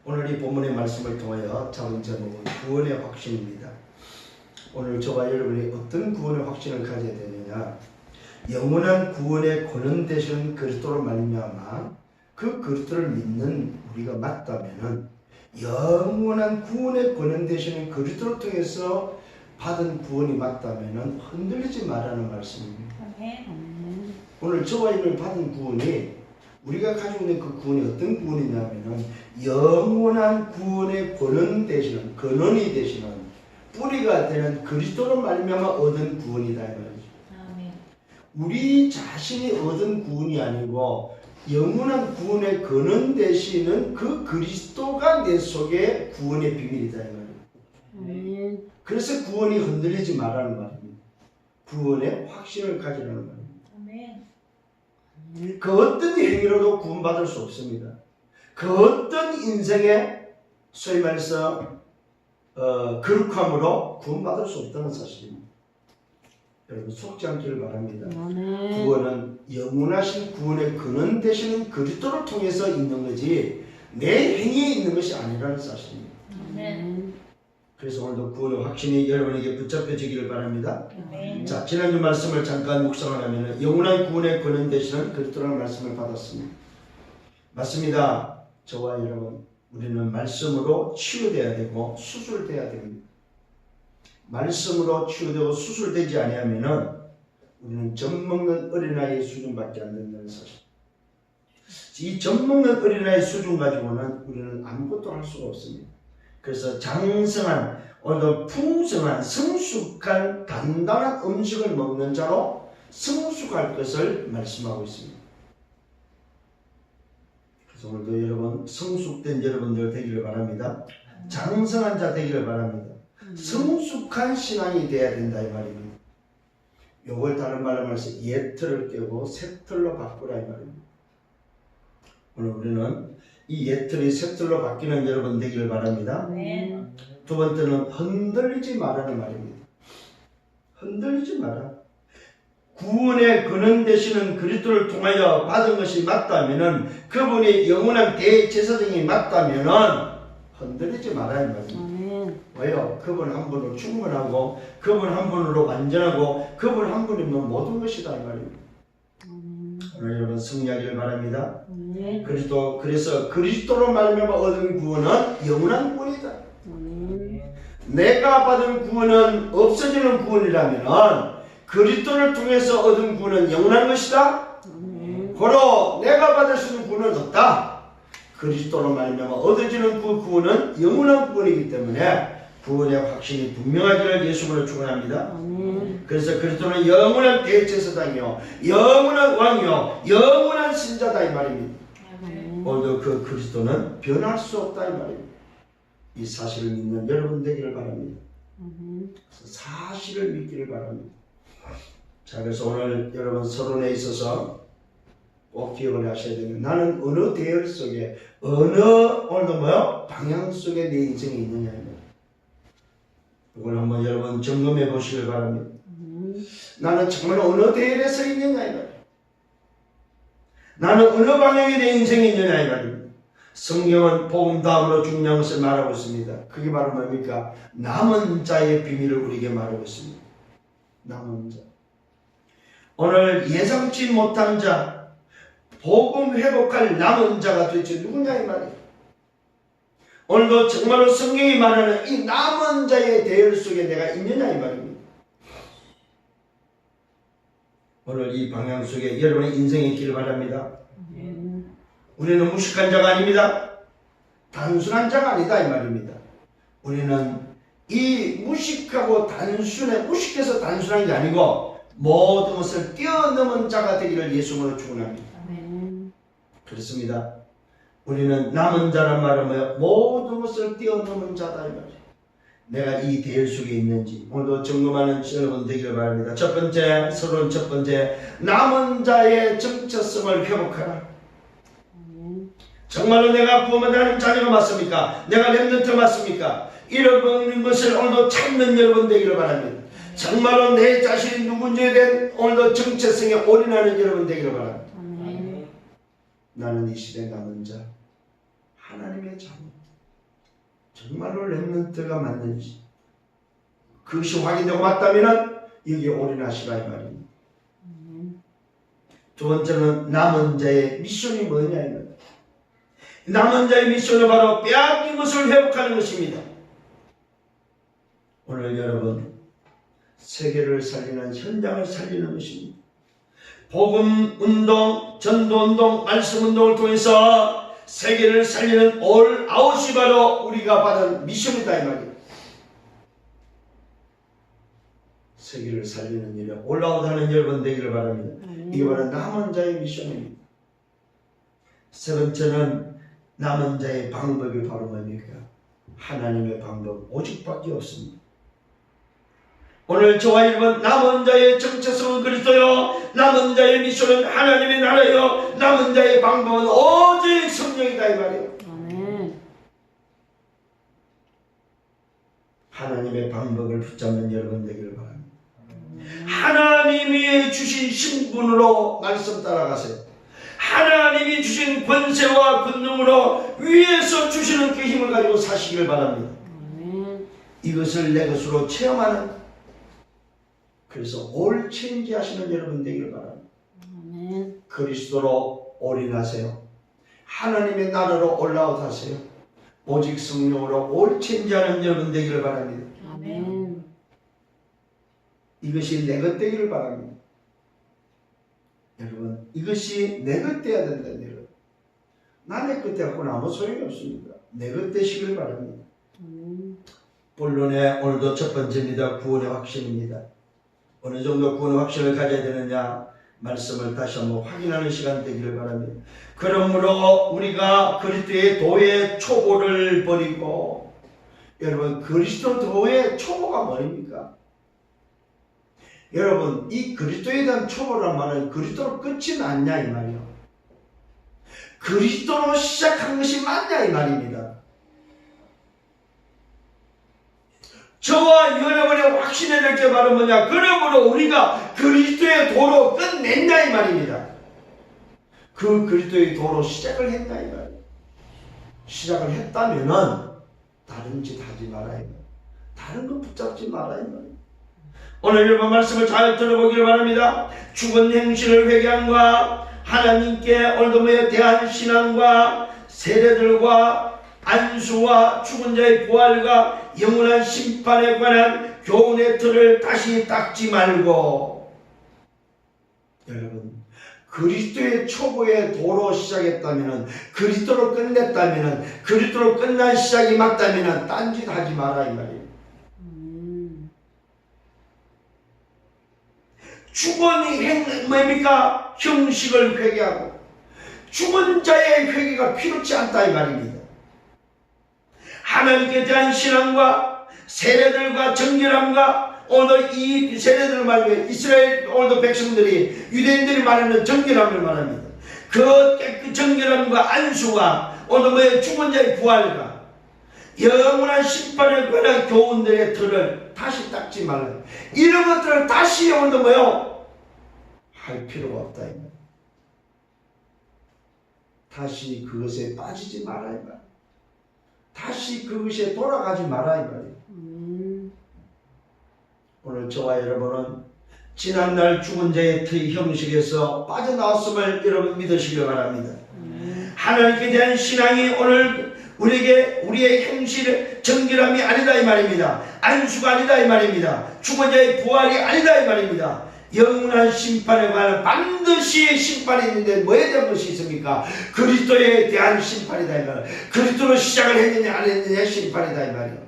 오늘 이 본문의 말씀을 통하여 잡은 제목은 구원의 확신입니다. 오늘 저와 여러분이 어떤 구원의 확신을 가져야 되느냐, 영원한 구원의 권능 되시는 그리스도로 말미암아 그 그리스도를 믿는 우리가 맞다면은 영원한 구원의 권능 되시는 그리스도를 통해서 받은 구원이 맞다면은 흔들리지 말라는 말씀입니다. 오늘 저와 여러분이 받은 구원이, 우리가 가지고 있는 그 구원이 어떤 구원이냐면은 영원한 구원의 권능 되시는, 근원이 되시는, 뿌리가 되는 그리스도로 말미암아 얻은 구원이다 이 말이죠. 우리 자신이 얻은 구원이 아니고 영원한 구원의 근원 되시는 그 그리스도가 내 속에 구원의 비밀이다 이 말이에요. 그래서 구원이 흔들리지 말라는 말입니다. 구원의 확신을 가지라는 말입니다. 그 어떤 행위로도 구원받을 수 없습니다. 그 어떤 인생의 소위 말해서 거룩함으로 구원받을 수 없다는 사실입니다. 여러분 속지 않기를 바랍니다. 구원은 영원하신 구원의 근원 되시는 그리스도를 통해서 있는 거지 내 행위에 있는 것이 아니라는 사실입니다. 그래서 오늘도 구원의 확신이 여러분에게 붙잡혀지기를 바랍니다. 자, 지난주 말씀을 잠깐 묵상을 하면 영원한 구원의 근원 되시는 그리스도라는 말씀을 받았습니다. 맞습니다. 저와 여러분, 우리는 말씀으로 치유되어야 되고 수술되어야 됩니다. 말씀으로 치유되고 수술되지 아니하면은 우리는 젖먹는 어린아이의 수준밖에 안 된다는 사실. 이 젖먹는 어린아이의 수준 가지고는 우리는 아무것도 할 수가 없습니다. 그래서 장성한, 오늘도 풍성한, 성숙한, 단단한 음식을 먹는 자로 성숙할 것을 말씀하고 있습니다. 그래서 오늘도 여러분 성숙된 여러분들 되기를 바랍니다. 장성한 자 되기를 바랍니다. 성숙한 신앙이 되어야 된다 이 말입니다. 요걸 다른 말로 말해서 옛틀을 깨고 새 틀로 바꾸라 이 말입니다. 오늘 우리는 이 옛틀이 새 틀로 바뀌는 여러분 되기를 바랍니다. 두 번째는 흔들리지 말라는 말입니다. 흔들리지 마라. 구원의 근원 되시는 그리스도를 통하여 받은 것이 맞다면은, 그분이 영원한 대제사장이 맞다면은 흔들리지 말아야 말입니다. 왜요? 그분 한 분으로 충분하고 그분 한 분으로 완전하고 그분 한 분이면 모든 것이다 이 말입니다. 오늘 여러분 승리하기를 바랍니다. 그래서 그리스도로 말미암아 얻은 구원은 영원한 구원이다. 내가 받은 구원은 없어지는 구원이라면 그리스도를 통해서 얻은 구원은 영원한 것이다. 고로 내가 받을 수 있는 구원은 없다. 그리스도로 말미암아 얻어지는 그 구원은 영원한 구원이기 때문에 구원의 확신이 분명하기를 예수님으로 축원합니다. 그래서 그리스도는 영원한 대제사장이요, 영원한 왕이요, 영원한 신자다 이 말입니다. 오늘도 그 그리스도는 변할 수 없다 이 말입니다. 이 사실을 믿는 여러분 되기를 바랍니다. 사실을 믿기를 바랍니다. 자, 그래서 오늘 여러분 서론에 있어서 꼭 기억을 하셔야 되는, 나는 어느 대열 속에, 오늘도 뭐요? 방향 속에 내 인생이 있느냐. 이걸 한번 여러분 점검해 보시길 바랍니다. 나는 정말 어느 대열에 서 있느냐 이 말이에요. 나는 어느 방향에 내 인생이 있느냐 이 말입니다. 성경은 복음 다음으로 중요한 것을 말하고 있습니다. 그게 바로 뭡니까? 남은 자의 비밀을 우리에게 말하고 있습니다. 남은 자. 오늘 예상치 못한 자, 복음 회복할 남은 자가 도대체 누구냐 이 말이에요. 오늘도 정말로 성경이 말하는 이 남은 자의 대열 속에 내가 있느냐 이 말입니다. 오늘 이 방향 속에 여러분의 인생이 있기를 바랍니다. 우리는 무식한 자가 아닙니다. 단순한 자가 아니다 이 말입니다. 우리는 이 무식해서 단순한 게 아니고 모든 것을 뛰어넘은 자가 되기를 예수님으로 축원합니다. 그렇습니다. 우리는 남은 자란 말은 뭐예요? 모든 것을 뛰어넘은 자다 이 말이에요. 내가 이 대열 속에 있는지 오늘도 점검하는 여러분 되기를 바랍니다. 첫 번째, 서론 첫 번째, 남은 자의 정체성을 회복하라. 정말로 내가 구원받는 자녀가 맞습니까? 내가 렘넌트 맞습니까? 이런 것을 오늘도 찾는 여러분 되기를 바랍니다. 정말로 내 자신이 누군지에 대한 오늘도 정체성에 올인하는 여러분 되기를 바랍니다. 나는 이 시대 남은 자, 하나님의 자녀. 정말로 렘넌트가 맞는지 그것이 확인되고 맞다면 여기에 올인하시라 이 말입니다. 두 번째는 남은 자의 미션이 뭐냐 이 말입니다. 남은 자의 미션은 바로 빼앗긴 것을 회복하는 것입니다. 오늘 여러분 세계를 살리는 현장을 살리는 것입니다. 복음 운동, 전도 운동, 말씀 운동을 통해서 세계를 살리는 올 아웃이 바로 우리가 받은 미션이다 이 말이에요. 세계를 살리는 일에 올아웃하는 여러분 되기를 바랍니다. 이게 바로 남은 자의 미션입니다. 세 번째는 남은 자의 방법이 바로 뭡니까? 하나님의 방법 오직밖에 없습니다. 오늘 저와 여러분 남은 자의 정체성은 그리스도요, 남은 자의 미션은 하나님의 나라요, 남은 자의 방법은 오직 성령이다 이 말이에요. 아멘. 하나님의 방법을 붙잡는 여러분 되기를 바랍니다. 하나님이 주신 신분으로 말씀 따라가세요. 하나님이 주신 권세와 권능으로 위에서 주시는 그 힘을 가지고 사시기를 바랍니다. 이것을 내 것으로 체험하는, 그래서 올 체인지 하시는 여러분 되기를 바랍니다. 그리스도로 올인하세요. 하나님의 나라로 올라오세요. 오직 성령으로 올 체인지하는 여러분 되기를 바랍니다. 아멘. 이것이 내 것 되기를 바랍니다. 여러분, 이것이 내 것 되어야 된다. 여러분, 남의 것 되고는 아무 소용이 없습니다. 내 것 되시길 바랍니다. 본론의 오늘도 첫 번째입니다. 구원의 확신입니다. 어느 정도 구원의 확신을 가져야 되느냐, 말씀을 다시 한번 확인하는 시간 되기를 바랍니다. 그러므로 우리가 그리스도의 도의 초보를 버리고, 여러분, 그리스도 도의 초보가 뭐입니까? 여러분, 이 그리스도에 대한 초보란 말은 그리스도로 끝이 났냐 이 말이요. 그리스도로 시작한 것이 맞냐 이 말입니다. 저와 여러분의 확신해야 될 게 바로 뭐냐? 그러므로 우리가 그리스도의 도로 끝냈냐 이 말입니다. 그 그리스도의 도로 시작을 했냐 이 말이에요. 시작을 했다면은 다른 짓 하지 말아야 해요. 다른 거 붙잡지 말아야 해요. 오늘 여러분 말씀을 잘 들어보기를 바랍니다. 죽은 행실을 회개함과 하나님께 오늘도 대한 신앙과 세례들과 안수와 죽은 자의 부활과 영원한 심판에 관한 교훈의 틀을 다시 닦지 말고, 여러분 그리스도의 초보의 도로 시작했다면, 그리스도로 끝냈다면, 그리스도로 끝난 시작이 맞다면 딴짓 하지 마라 이 말이에요. 죽은 뭡니까? 형식을 회개하고 죽은 자의 회개가 필요치 않다 이 말입니다. 하나님께 대한 신앙과 세례들과 정결함과, 오늘 이 세례들 말고 이스라엘 오늘도 백성들이, 유대인들이 말하는 정결함을 말합니다. 그 정결함과 안수와 오늘 죽은 자의 부활과 영원한 심판에 관한 교훈들의 틀을 다시 닦지 말라. 이런 것들을 다시 오늘도 할 필요가 없다. 다시 그것에 빠지지 말아야 말. 다시 그것에 돌아가지 말아야 말이에요. 오늘 저와 여러분은 지난날 죽은 자의 트 형식에서 빠져나왔음을 여러분 믿으시기 바랍니다. 하나님께 대한 신앙이 오늘 우리에게 우리의 행실 정결함이 아니다 이 말입니다. 안수가 아니다 이 말입니다. 죽은 자의 부활이 아니다 이 말입니다. 영원한 심판에 관한 반드시 심판이 있는데 뭐에 대한 것이 있습니까? 그리스도에 대한 심판이다 이 말이에요. 그리스도로 시작을 했느냐 안 했느냐 심판이다 이 말이에요.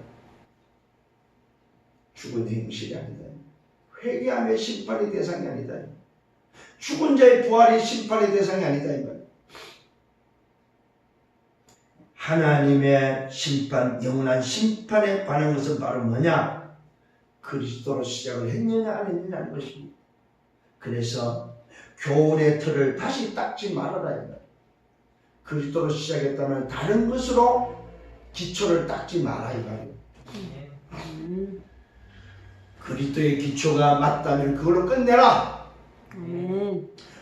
죽은 행실이 아니다. 회개함의 심판의 대상이 아니다. 죽은 자의 부활이 심판의 대상이 아니다 이 말이에요. 하나님의 심판, 영원한 심판에 관한 것은 바로 뭐냐? 그리스도로 시작을 했느냐 안 했느냐 하는 것입니다. 그래서 교훈의 틀을 다시 닦지 말아라. 그리스도로 시작했다면 다른 것으로 기초를 닦지 마라 이 말이에요. 그리스도의 기초가 맞다면 그걸로 끝내라.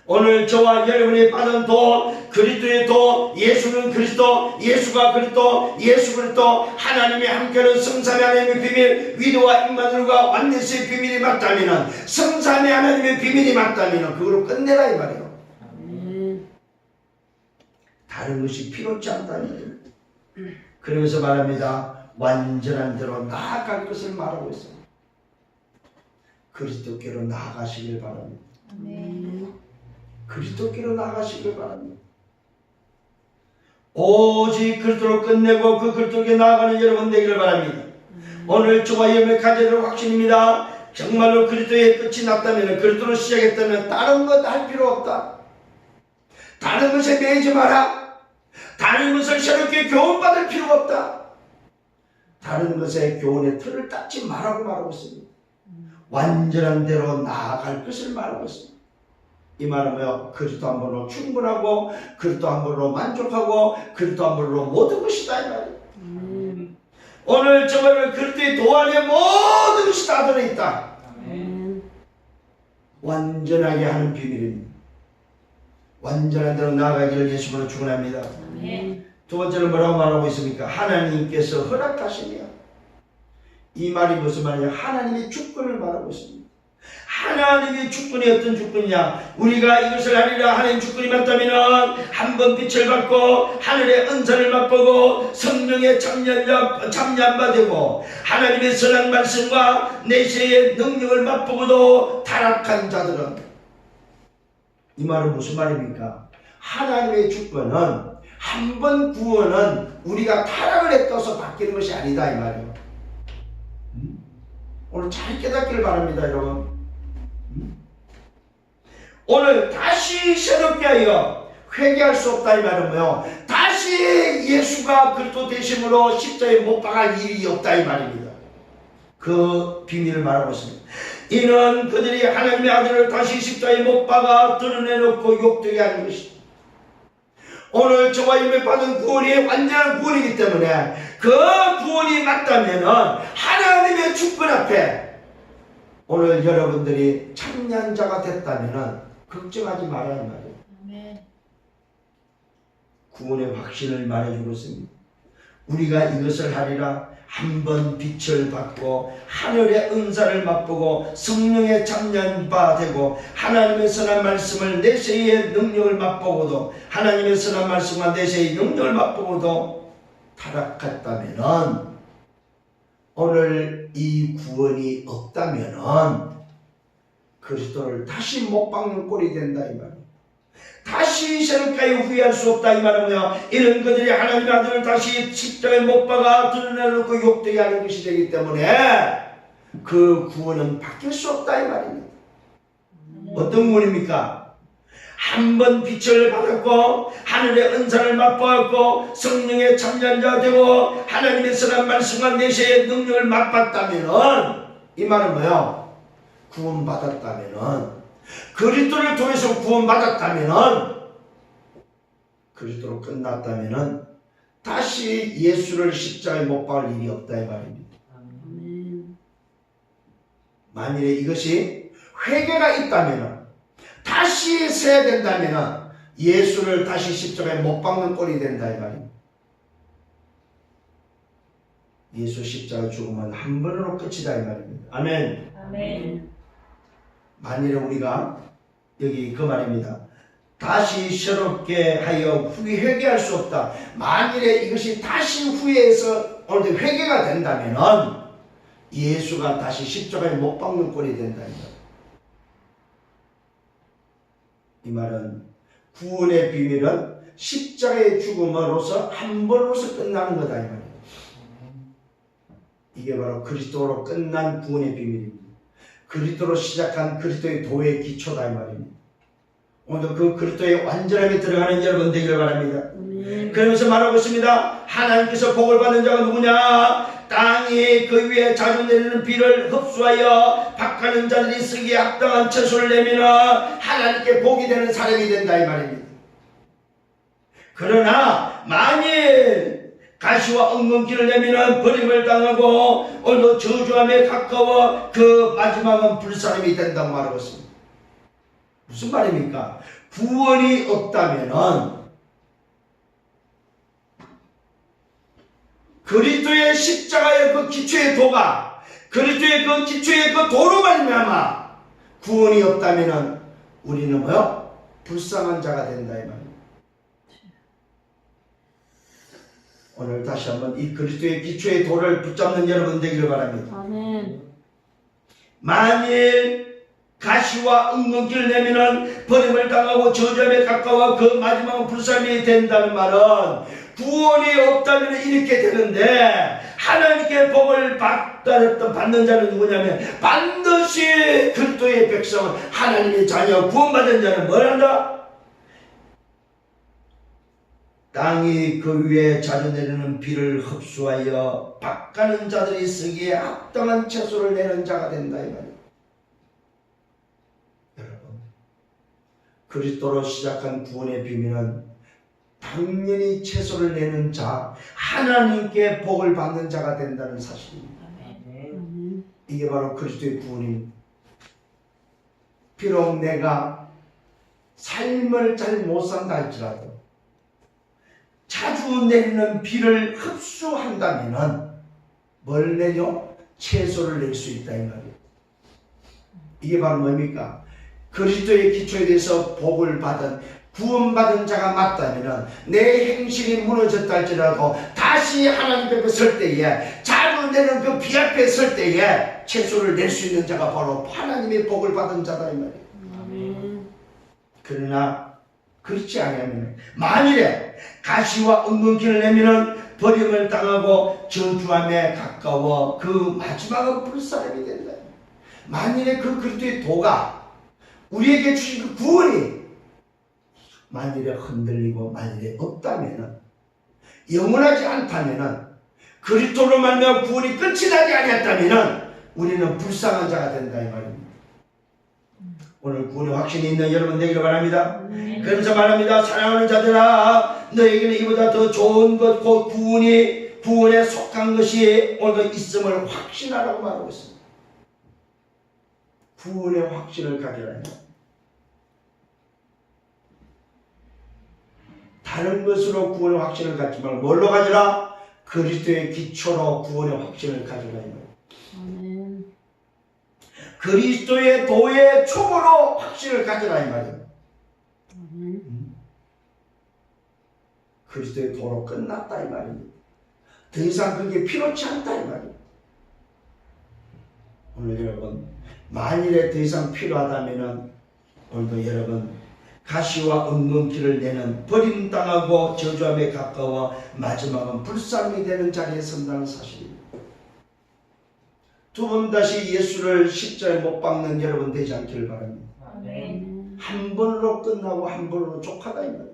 오늘 저와 여러분이 받은 도, 그리스도의 도, 예수는 그리스도, 예수가 그리스도, 예수 그리스도, 하나님이 함께하는 성삼위 하나님의 비밀, 위로와 임마누엘과 완전스의 비밀이 맞다면, 성삼위 하나님의 비밀이 맞다면 그걸로 끝내라 이 말이에요. 다른 것이 필요치 않다는 거예요. 그러면서 말합니다. 완전한 대로 나아갈 것을 말하고 있습니다. 그리스도께로 나아가시길 바랍니다. 그리스도께로 나아가시길 바랍니다. 오직 그리스도로 끝내고 그 그리스도께 나아가는 여러분 되기를 바랍니다. 오늘 저와 여러분의 가져야 확신입니다. 정말로 그리스도의 끝이 났다면, 그리스도로 시작했다면 다른 것 할 필요 없다. 다른 것에 매이지 마라. 다른 것을 새롭게 교훈받을 필요가 없다. 다른 것에 교훈의 틀을 닦지 말라고 말하고 있습니다. 완전한 대로 나아갈 것을 말하고 있습니다. 이 말은 뭐요? 그리스도 한 번으로 충분하고, 그리스도 한 번으로 만족하고, 그리스도 한 번으로 모든 것이다 이 말이에요. 오늘 저번에 그리스도의 도 안에 모든 것이 다 들어있다. 완전하게 하는 비밀입니다. 완전한 대로 나아가기를 예수님으로 축원합니다. 두 번째는 뭐라고 말하고 있습니까? 하나님께서 허락하시며. 이 말이 무슨 말이냐? 하나님의 주권을 말하고 있습니다. 하나님의 주권이 어떤 주권이냐? 우리가 이것을 하리라 하나님 주권이 맞다면 한 번 빛을 받고 하늘의 은사를 맛보고 성령의 참여한 바 되고 하나님의 선한 말씀과 내세의 능력을 맛보고도 타락한 자들은, 이 말은 무슨 말입니까? 하나님의 주권은 한 번 구원은 우리가 타락을 했다서 바뀌는 것이 아니다 이 말이에요. 오늘 잘 깨닫기를 바랍니다 여러분. 오늘 다시 새롭게 하여 회개할 수 없다 이 말은 뭐요? 다시 예수가 그리스도 되심으로 십자가에 못 박을 일이 없다 이 말입니다. 그 비밀을 말하고 있습니다. 이는 그들이 하나님의 아들을 다시 십자가에 못 박아 드러내놓고 욕되게 하는 것이다. 오늘 저와 여러분이 받은 구원이 완전한 구원이기 때문에 그 구원이 맞다면 하나님의 주권 앞에 오늘 여러분들이 참여자가 됐다면 걱정하지 말아야 말이에요. 구원의 확신을 말해주고 있습니다. 우리가 이것을 하리라 한 번 빛을 받고 하늘의 은사를 맛보고 성령의 참여한 바 되고 하나님의 선한 말씀을 내세의 능력을 맛보고도 하나님의 선한 말씀과 내세의 능력을 맛보고도 타락했다면 오늘 이 구원이 없다면 그리스도를 다시 못 박는 꼴이 된다 이 말이에요. 다시 새롭게 후회할 수 없다 이 말은 뭐야? 이런 그들이 하나님의 아들을 다시 십자가에 못 박아 드러내놓고 욕되게 하는 것이 되기 때문에 그 구원은 바뀔 수 없다 이 말입니다. 어떤 구원입니까? 한 번 빛을 받았고 하늘의 은사를 맛보았고 성령의 참여한 자 되고 하나님의 선한 말씀과 내세의 능력을 맛봤다면 이 말은 뭐야? 구원받았다면 그리스도를 통해서 구원받았다면 그리스도로 끝났다면 다시 예수를 십자가에 못 박을 일이 없다 이 말입니다. 만일에 이것이 회개가 있다면 다시 세야 된다면 예수를 다시 십자가에 못 박는 꼴이 된다 이 말입니다. 예수 십자가 죽음은 한 번으로 끝이다 이 말입니다. 아멘. 아멘. 만일에 우리가 여기 그 말입니다. 다시 새롭게 하여 회개할 수 없다. 만일에 이것이 다시 후회해서 오늘 회개가 된다면 예수가 다시 십자가에 못 박는 꼴이 된다. 이 말은 구원의 비밀은 십자가의 죽음으로서 한 번으로서 끝나는 거다 이 말이에요. 이게 바로 그리스도로 끝난 구원의 비밀입니다. 그리스도로 시작한 그리스도의 도의 기초다 이 말입니다. 오늘 그 그리스도의 완전함에 들어가는 여러분 되기를 바랍니다. 그러면서 말하고 있습니다. 하나님께서 복을 받는 자가 누구냐? 땅이 그 위에 자주 내리는 비를 흡수하여 박하는 자들이 쓰기에 합당한 채소를 내면 하나님께 복이 되는 사람이 된다 이 말입니다. 그러나 만일 가시와 엉겅퀴를 내면 버림을 당하고 오늘도 저주함에 가까워 그 마지막은 불사람이 된다고 말하고 있습니다. 무슨 말입니까? 구원이 없다면은 그리스도의 십자가의 그 기초의 도가, 그리스도의 그 기초의 그 도로 말미암아 구원이 없다면은 우리는 뭐요? 불쌍한 자가 된다 이 말입니다. 오늘 다시 한번 이 그리스도의 기초의 도를 붙잡는 여러분 되기를 바랍니다. 아멘. 만일 가시와 은근기를 내면은 버림을 당하고 저주함에 가까워 그 마지막은 불쌍히 된다는 말은 구원이 없다면 이렇게 되는데, 하나님께 복을 받는 자는 누구냐면 반드시 그리스도의 백성은 하나님의 자녀 구원받은 자는 뭘 한다? 땅이 그 위에 자주 내리는 비를 흡수하여 밭가는 자들이 쓰기에 합당한 채소를 내는 자가 된다 이 말이에요. 여러분, 그리스도로 시작한 구원의 비밀은 당연히 채소를 내는 자, 하나님께 복을 받는 자가 된다는 사실입니다. 이게 바로 그리스도의 구원입니다. 비록 내가 삶을 잘 못 산다 할지라도 자주 내리는 비를 흡수한다면 뭘 내려? 채소를 낼 수 있다 이 말이에요. 이게 바로 뭡니까? 그리스도의 기초에 대해서 복을 받은, 구원받은 자가 맞다면 내 행실이 무너졌다 할지라도 다시 하나님 앞에 설 때에, 자주 내는 그 비 앞에 설 때에 채소를 낼 수 있는 자가 바로 하나님의 복을 받은 자다 이 말이에요. 그러나 그렇지 않으면, 만일에 가시와 은근기를 내면은 버림을 당하고 저주함에 가까워 그 마지막은 불사람이 된다. 만일에 그 그리스도의 도가, 우리에게 주신 그 구원이 만일에 흔들리고 만일에 없다면은, 영원하지 않다면은, 그리스도로 말미암아 구원이 끝이 나지 아니었다면은 우리는 불쌍한 자가 된다 이 말입니다. 오늘 구원의 확신이 있는 여러분 되기를 바랍니다. 그러면서 말합니다. 사랑하는 자들아, 너에게는 이보다 더 좋은 것, 곧 구원에 속한 것이 오늘 있음을 확신하라고 말하고 있습니다. 구원의 확신을 가지라. 다른 것으로 구원의 확신을 갖지 말고 뭘로 가지라? 그리스도의 기초로 구원의 확신을 가지라. 아멘. 그리스도의 도의 초보로 확신을 가지라 이 말이에요. 그리스도의 도로 끝났다 이 말입니다. 더 이상 그게 필요치 않다 이 말이에요. 오늘 여러분, 만일에 더 이상 필요하다면 오늘도 여러분 가시와 은근기를 내는 버림당하고 저주함에 가까워 마지막은 불쌍히 되는 자리에 선다는 사실입니다. 두 번 다시 예수를 십자가에 못 박는 여러분 되지 않기를 바랍니다. 한 번으로 끝나고 한 번으로 족하다 이 말이에요.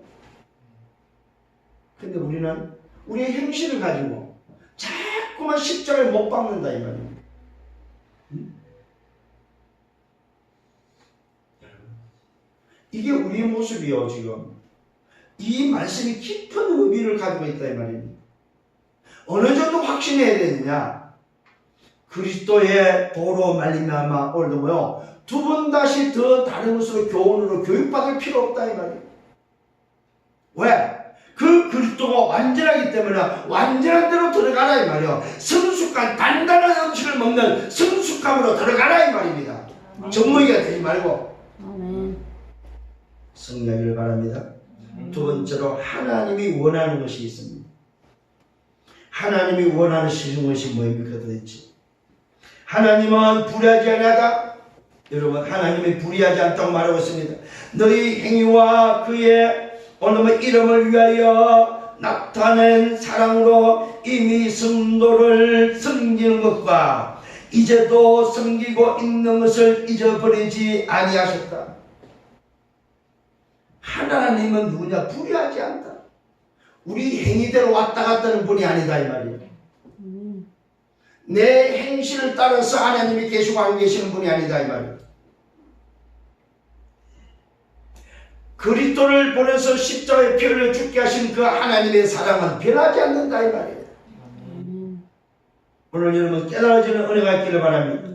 근데 우리는 우리의 행실을 가지고 자꾸만 십자가에 못 박는다 이 말입니다. 이게 우리의 모습이요. 지금 이 말씀이 깊은 의미를 가지고 있다 이 말입니다. 어느 정도 확신해야 되느냐? 그리스도의 도로 말미암아 오늘도 뭐요? 두 번 다시 더 다른 것으로 교훈으로 교육받을 필요 없다 이 말이에요. 왜? 그 그리스도가 완전하기 때문에 완전한 대로 들어가라 이 말이에요. 성숙한 단단한 음식을 먹는 성숙함으로 들어가라 이 말입니다. 전문의가 되지 말고. 성령을 바랍니다. 두 번째로 하나님이 원하는 것이 있습니다. 하나님이 원하시는 것이 뭐입니까 도대체? 하나님은 불의하지 않다. 여러분, 하나님이 불의하지 않다고 말하고 있습니다. 너희 행위와 그의 오늘 이름을 위하여 나타낸 사랑으로 이미 성도를 섬기는 것과 이제도 섬기고 있는 것을 잊어버리지 아니하셨다. 하나님은 누구냐? 불의하지 않다. 우리 행위대로 왔다 갔다 하는 분이 아니다 이 말이에요. 내 행실을 따라서 하나님이 계시고 안 계시는 분이 아니다 이 말이에요. 그리스도를 보내서 십자가에 피 흘려 죽게 하신 그 하나님의 사랑은 변하지 않는다 이 말이에요. 오늘 여러분 깨달아지는 은혜가 있기를 바랍니다.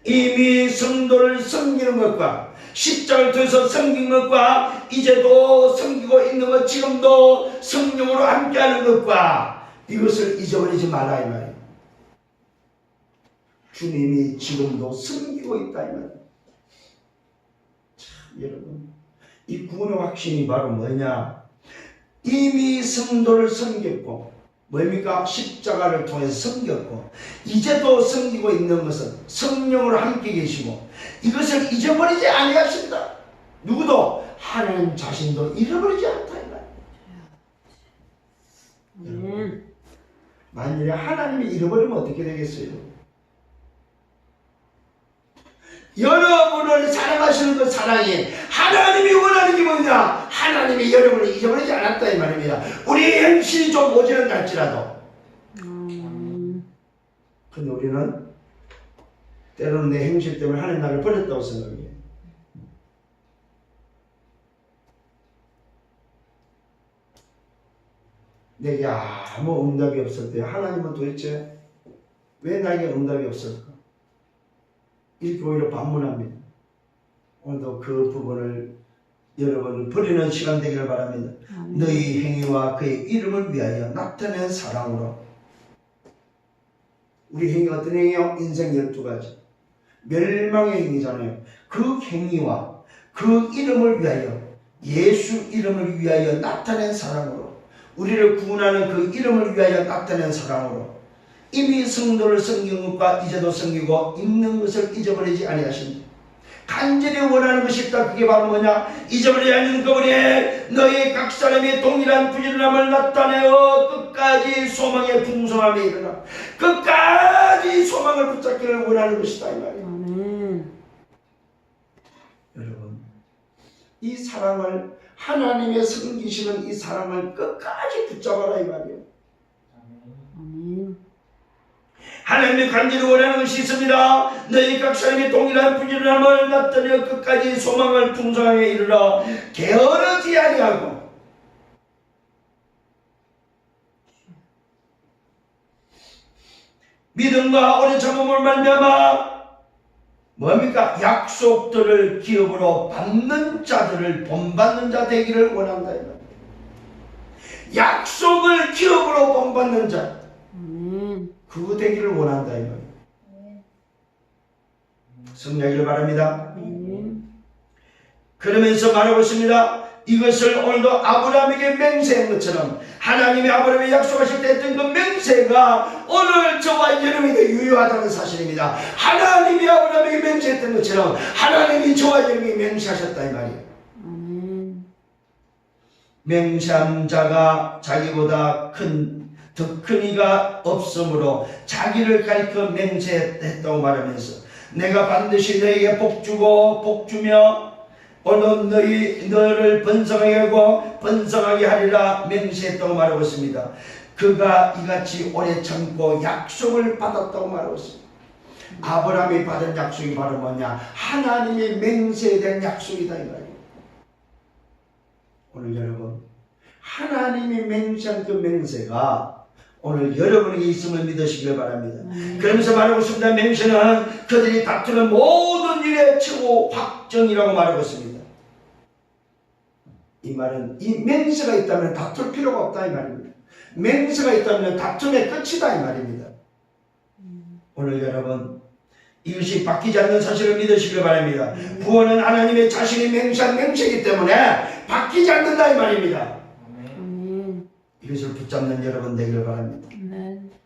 이미 성도를 섬기는 것과 십자가를 통해서 섬긴 것과 이제도 섬기고 있는 것, 지금도 성령으로 함께하는 것과 이것을 잊어버리지 말라 이 말이에요. 주님이 지금도 섬기고 있다 이 말이에요. 참, 여러분, 이 구원의 확신이 바로 뭐냐? 이미 성도를 섬겼고, 뭡니까? 십자가를 통해서 섬겼고, 이제도 섬기고 있는 것은 성령으로 함께 계시고, 이것을 잊어버리지 아니하신다. 누구도 하나님 자신도 잃어버리지 않다 이 말이에요. 만일에 하나님이 잃어버리면 어떻게 되겠어요? 여러분을 사랑하시는 그 사랑이 하나님이 원하는 게 뭐냐? 하나님이 여러분을 잊어버리지 않았다 이 말입니다. 우리의 행실이 좀 모자란다 할지라도. 근데 우리는 때로는 내 행실 때문에 하나님 나를 버렸다고 생각해요. 내게 아무 응답이 없을 때 하나님은 도대체 왜 나에게 응답이 없을까? 이렇게 오히려 반문합니다. 오늘도 그 부분을 여러분을 버리는 시간 되기를 바랍니다. 너희 행위와 그의 이름을 위하여 나타낸 사랑으로. 우리 행위가 어떤 행위요? 인생 12가지 멸망의 행위잖아요. 그 행위와 그 이름을 위하여, 예수 이름을 위하여 나타낸 사랑으로, 우리를 구원하는 그 이름을 위하여 나타낸 사랑으로 이미 성도를 섬긴 것과 이제도 섬기고 있는 것을 잊어버리지 아니하신다. 간절히 원하는 것이 있다. 그게 바로 뭐냐? 잊어버리지 않는 그분의 너희 각 사람이 동일한 부지런함을 나타내어 끝까지 소망의 풍성함에 이르라. 끝까지 소망을 붙잡기를 원하는 것이다 이 말이에요. 여러분, 이 사랑을, 하나님의 섬기시는 이 사랑을 끝까지 붙잡아라 이 말이에요. 하나님이 간절히 원하는 것이 있습니다. 너희 각 사람이 동일한 부지런함을 나타내어 끝까지 소망을 풍성하게 이르러 게으르지 아니하고. 믿음과 오래 참음을 말미암아 뭡니까? 약속들을 기업으로 받는 자들을 본받는 자 되기를 원한다. 약속을 기업으로 본받는 자, 그거 되기를 원한다 이 말이에요. 승리하기를 바랍니다. 그러면서 말하고 있습니다. 이것을 오늘도 아브라함에게 맹세한 것처럼 하나님이 아브라함에게 약속하실 때 했던 그 맹세가 오늘 저와 여러분에게 유효하다는 사실입니다. 하나님이 아브라함에게 맹세했던 것처럼 하나님이 저와 여러분에게 맹세하셨다 이 말이에요. 맹세한 자가 자기보다 더 큰 이가 없으므로 자기를 가리켜 맹세했다고 말하면서 내가 반드시 너에게 복주고 복주며 오늘 너를 번성하게 하고 번성하게 하리라 맹세했다고 말하고 있습니다. 그가 이같이 오래 참고 약속을 받았다고 말하고 있습니다. 아브라함이 받은 약속이 바로 뭐냐? 하나님의 맹세에 대한 약속이다 이 말이에요. 오늘 여러분, 하나님이 맹세한 그 맹세가 오늘 여러분에게 있음을 믿으시길 바랍니다. 그러면서 말하고 있습니다. 맹세는 그들이 다투는 모든 일의 최고 확정이라고 말하고 있습니다. 이 말은 이 맹세가 있다면 다툴 필요가 없다 이 말입니다. 맹세가 있다면 다툼의 끝이다 이 말입니다. 오늘 여러분, 이것이 바뀌지 않는 사실을 믿으시길 바랍니다. 구원은 하나님의 자신이 맹세한 맹세이기 때문에 바뀌지 않는다 이 말입니다. 이것을 붙잡는 여러분 되기를 바랍니다.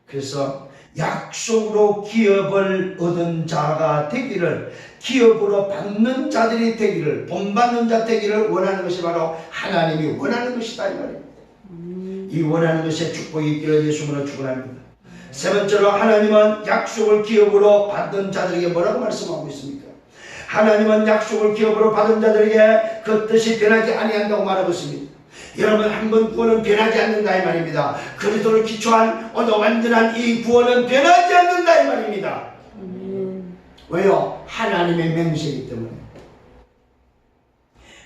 그래서 약속으로 기업을 얻은 자가 되기를, 기업으로 받는 자들이 되기를, 본받는 자 되기를 원하는 것이 바로 하나님이 원하는 것이다 이 말입니다. 이 원하는 것에 축복이 있기를 예수님으로 축원합니다. 세 번째로, 하나님은 약속을 기업으로 받은 자들에게 뭐라고 말씀하고 있습니까? 하나님은 약속을 기업으로 받은 자들에게 그 뜻이 변하지 아니한다고 말하고 있습니다. 여러분, 한 번 구원은 변하지 않는다 이 말입니다. 그리스도를 기초한 오늘 완전한 이 구원은 변하지 않는다 이 말입니다. 왜요? 하나님의 맹세이기 때문에.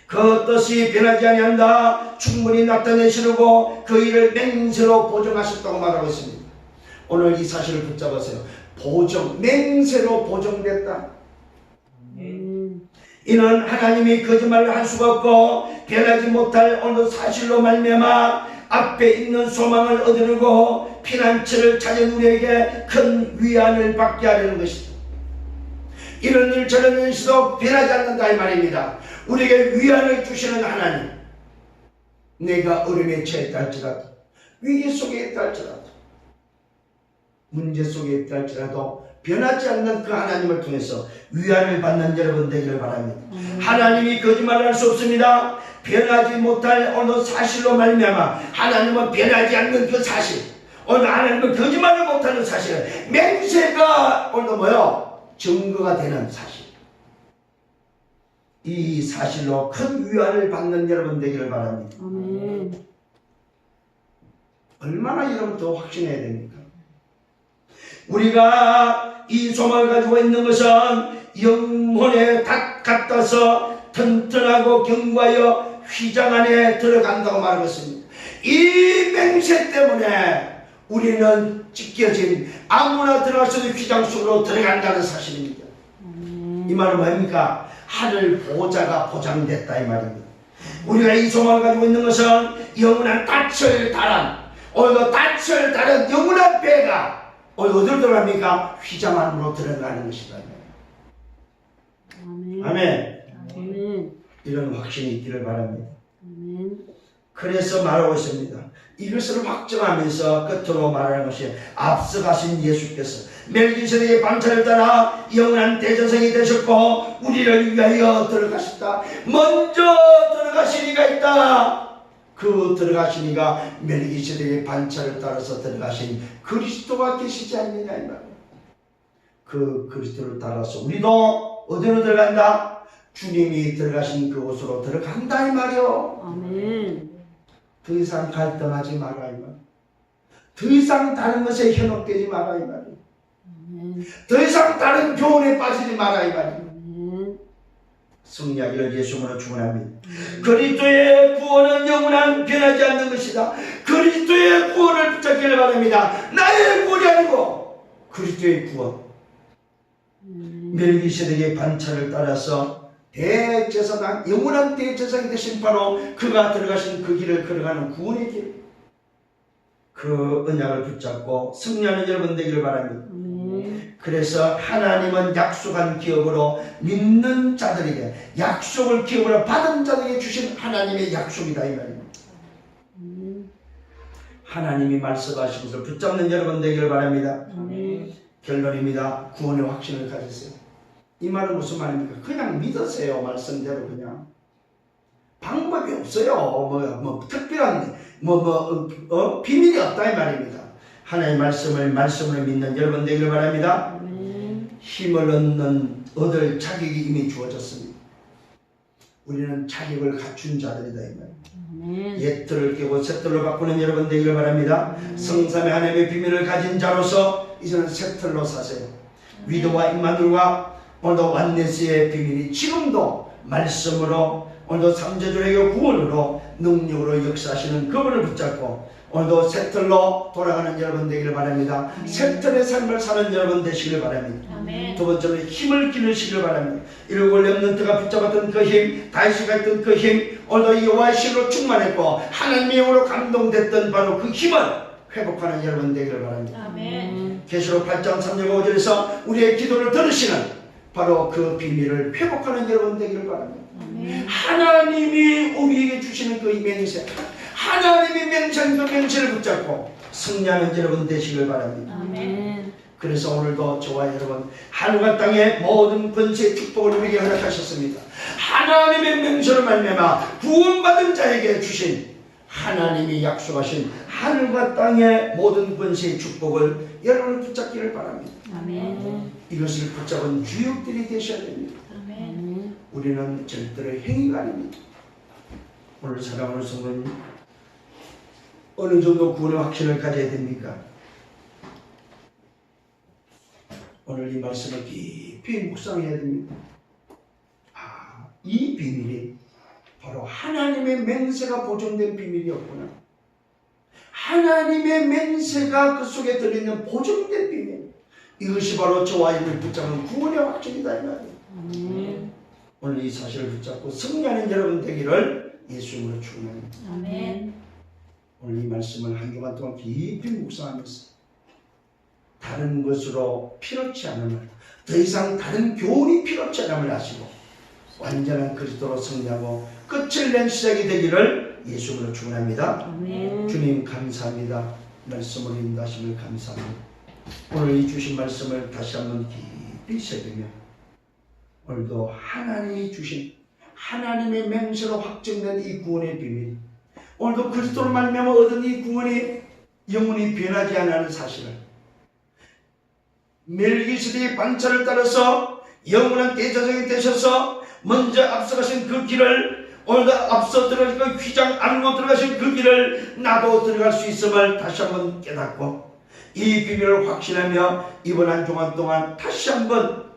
그 뜻이 변하지 아니한다. 충분히 나타내시려고 그 일을 맹세로 보증하셨다고 말하고 있습니다. 오늘 이 사실을 붙잡으세요. 보증, 맹세로 보증됐다. 이는 하나님이 거짓말을 할 수가 없고 변하지 못할 어느 사실로 말미암아 앞에 있는 소망을 얻으려고 피난처를 찾은 우리에게 큰 위안을 받게 하려는 것이다. 이런 일 저런 일시도 변하지 않는다 이 말입니다. 우리에게 위안을 주시는 하나님, 내가 어려움에 처했다 할지라도, 위기 속에 있다 할지라도, 문제 속에 있다 할지라도 변하지 않는 그 하나님을 통해서 위안을 받는 여러분 되기를 바랍니다. 하나님이 거짓말을 할 수 없습니다. 변하지 못할 어느 사실로 말미암아 하나님은 변하지 않는 그 사실, 오늘 하나님은 거짓말을 못하는 사실, 맹세가 오늘 뭐요? 증거가 되는 사실, 이 사실로 큰 위안을 받는 여러분 되기를 바랍니다. 얼마나 여러분 더 확신해야 됩니까? 우리가 이 소망을 가지고 있는 것은 영혼의 닭 같아서 튼튼하고 견고하여 휘장 안에 들어간다고 말하고 있습니다. 이 맹세 때문에 우리는 찢겨진 아무나 들어갈 수 있는 휘장 속으로 들어간다는 사실입니다. 이 말은 뭡니까? 하늘 보좌가 보장됐다 이 말입니다. 우리가 이 소망을 가지고 있는 것은 영원한 닻을 달은, 오늘도 닻을 달은 영원한 배가 오늘 어디로 들어갑니까? 휘장 안으로 들어가는 것이다. 아멘. 아멘. 이런 확신이 있기를 바랍니다. 아멘. 그래서 말하고 있습니다. 이것을 확정하면서 끝으로 말하는 것이 앞서가신 예수께서 멜기세덱의 반차를 따라 영원한 대전성이 되셨고 우리를 위하여 들어가셨다. 먼저 들어가신 이가 있다. 그 들어가신 이가 멜기세덱의 반차를 따라서 들어가신 그리스도가 계시지 않느냐 이 말이에요. 그 그리스도를 따라서 우리도 어디로 들어간다? 주님이 들어가신 그곳으로 들어간다 이 말이요. 아멘. 더 이상 갈등하지 마라 이 말. 더 이상 다른 것에 현혹되지 마라 이 말. 더 이상 다른 교훈에 빠지지 마라 이 말이에요. 승리하기를 예수님으로 축원합니다. 그리스도의 구원은 영원한 변하지 않는 것이다. 그리스도의 구원을 붙잡기를 바랍니다. 나의 구원이 아니고 그리스도의 구원. 멜기세덱의 반차를 따라서 대제사장, 영원한 대제사장이 되신 바로 그가 들어가신 그 길을 걸어가는 구원의 길, 그 언약을 붙잡고 승리하는 여러분 되기를 바랍니다. 그래서 하나님은 약속한 기업으로 믿는 자들에게, 약속을 기업으로 받은 자들에게 주신 하나님의 약속이다 이 말입니다. 하나님이 말씀하신 것을 붙잡는 여러분 되기를 바랍니다. 결론입니다. 구원의 확신을 가지세요. 이 말은 무슨 말입니까? 그냥 믿으세요. 말씀대로 그냥. 방법이 없어요. 특별한 비밀이 없다 이 말입니다. 하나님의 말씀을 믿는 여러분 되기를 바랍니다. 힘을 얻을 자격이 이미 주어졌습니다. 우리는 자격을 갖춘 자들이다 이 말입니다. 옛들을 깨고 새들로 바꾸는 여러분 되기를 바랍니다. 성삼의 하나님의 비밀을 가진 자로서 이제는 새틀로 사세요. 위도와 임마누엘과 오늘도 완네스의 비밀이 지금도 말씀으로 오늘도 삼재주의 구원으로 능력으로 역사하시는 그분을 붙잡고 오늘도 새틀로 돌아가는 여러분 되기를 바랍니다. 새틀의 삶을 사는 여러분 되시기를 바랍니다. 두 번째로 힘을 기르시기를 바랍니다. 일곱 렘넌트가 붙잡았던 그 힘, 다윗이 갔던 그 힘, 오늘도 여호와의 신으로 충만했고 하나님의 영으로 감동됐던 바로 그 힘을 회복하는 여러분 되기를 바랍니다. 계시록 8장 3절 5절에서 우리의 기도를 들으시는 바로 그 비밀을 회복하는 여러분 되기를 바랍니다. 하나님이 우리에게 주시는 그 맹세, 하나님이 맹세한 그 맹세를 붙잡고 승리하는 여러분 되시길 바랍니다. 그래서 오늘도 저와 여러분 하늘과 땅의 모든 권세의 축복을 우리에게 허락하셨습니다. 하나님의 맹세로 말미암아 구원받은 자에게 주신 하나님이 약속하신 하늘과 땅의 모든 권세의 축복을 여러분을 붙잡기를 바랍니다. 이것을 붙잡은 주역들이 되셔야 됩니다. 우리는 절대로 행위가 아닙니다. 오늘 사랑하는 성도님, 어느 정도 구원의 확신을 가져야 됩니까? 오늘 이 말씀을 깊이 묵상해야 됩니다. 이 비밀이 바로 하나님의 맹세가 보존된 비밀이었구나. 하나님의 맹세가 그 속에 들어있는 보존된 비밀, 이것이 바로 저와 여러분을 붙잡은 구원의 확신이다 이 말이에요. 오늘 이 사실을 붙잡고 승리하는 여러분 되기를 예수 이름으로 축원합니다. 아멘. 오늘 이 말씀을 한 주간 동안 깊이 묵상하면서 다른 것으로 필요치 않음을, 더 이상 다른 교훈이 필요치 않음을 아시고 완전한 그리스도로 승리하고 끝을 낸 시작이 되기를 예수 이름으로 축원합니다. 아멘. 주님 감사합니다. 말씀으로 인도하심을 감사합니다. 오늘 이 주신 말씀을 다시 한번 깊이 새기며 오늘도 하나님이 주신 하나님의 맹세로 확정된 이 구원의 비밀, 오늘도 그리스도로 말미암아 얻은 이 구원이 영원히 변하지 않는 사실을, 멜기세덱의 반차를 따라서 영원한 대제사장이 되셔서 먼저 앞서가신 그 길을, 오늘도 앞서 들어가신 그 휘장 안으로 들어가신 그 길을 나도 들어갈 수 있음을 다시 한번 깨닫고 이 비밀을 확신하며 이번 한 주간 동안 다시 한번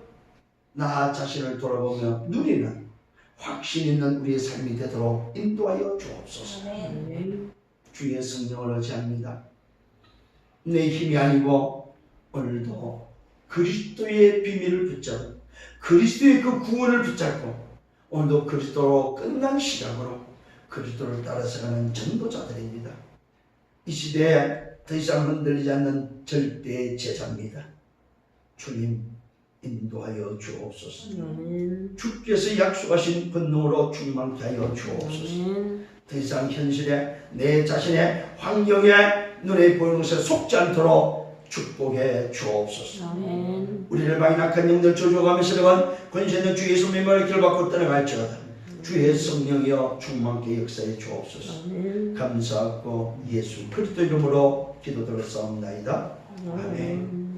나 자신을 돌아보며 누리는 확신 있는 우리의 삶이 되도록 인도하여 주옵소서. 아멘. 주의 성령을 의지합니다. 내 힘이 아니고 오늘도 그리스도의 비밀을 붙잡고 그리스도의 그 구원을 붙잡고 오늘도 그리스도로 끝난 시작으로 그리스도를 따라서 가는 전도자들입니다. 이 시대에 더 이상 흔들리지 않는 절대의 제자입니다. 주님 인도하여 주옵소서. 주께서 약속하신 권능으로 충만케 하여 주옵소서. 더 이상 현실에 내 자신의 환경에 눈에 보이는 것에 속지 않도록 축복해 주옵소서. 아멘. 우리를 방인악한 영들 조종하면서 들어간 권세는 주 예수 믿음을 길받고 떠나갈지어다. 주의 성령이여 충만케 역사해 주옵소서. 아멘. 감사하고 예수 그리스도 이름으로 기도드렸사옵나이다. 아멘.